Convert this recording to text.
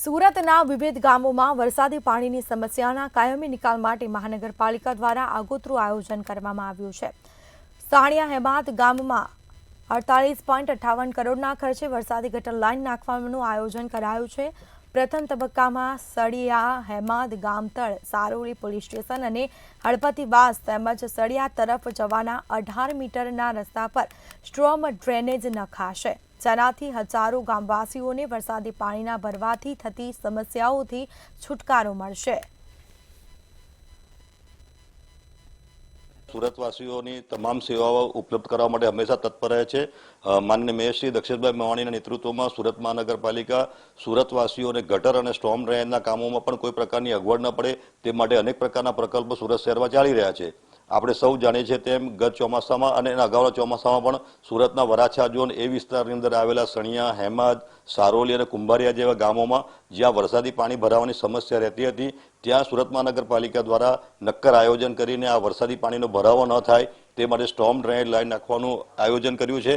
સુરતના વિવિધ ગામોમાં વરસાદી પાણીની સમસ્યાના કાયમી નિકાલ માટે મહાનગરપાલિકા દ્વારા આગોતરું આયોજન કરવામાં આવ્યું છે। સાણિયા હેમાદ ગામમાં 48.58 કરોડના ખર્ચે વરસાદી ગટર લાઇન નાખવાનું આયોજન કરાયું છે। પ્રથમ તબક્કામાં સળિયા હેમાદ ગામતળ સારોલી પોલીસ સ્ટેશન અને હળપતિવાસ તેમજ સળિયા તરફ જવાના 18 મીટરના રસ્તા પર સ્ટ્રોમ ડ્રેનેજ નખાશે, જેનાથી હજારો ગામવાસીઓને વરસાદી પાણીના ભરવાથી થતી સમસ્યાઓથી છુટકારો મળશે। સુરતવાસીઓની તમામ સેવાઓ ઉપલબ્ધ કરવા માટે હંમેશા તત્પર રહે છે। માનનીય મેયર શ્રી દક્ષેશભાઈ મેવાણીના નેતૃત્વમાં સુરત મહાનગરપાલિકા સુરતવાસીઓને ગટર અને સ્ટોર્મ ડ્રેનેજના કામોમાં પણ કોઈ પ્રકારની અગવડ ન પડે તે માટે અનેક પ્રકારના પ્રકલ્પો સુરત શહેરમાં ચાલી રહ્યા છે। આપણે સૌ જાણીએ છીએ તેમ ગત ચોમાસામાં અને એના અગાઉના ચોમાસામાં પણ સુરતના વરાછા ઝોન એ વિસ્તારની અંદર આવેલા સણિયા, હેમાદ, સારોલી અને કુંભારિયા જેવા ગામોમાં જ્યાં વરસાદી પાણી ભરાવાની સમસ્યા રહેતી હતી ત્યાં સુરત મહાનગરપાલિકા દ્વારા નક્કર આયોજન કરીને આ વરસાદી પાણીનો ભરાવો ન થાય તે માટે સ્ટોર્મ ડ્રેનેજ લાઇન નાખવાનું આયોજન કર્યું છે।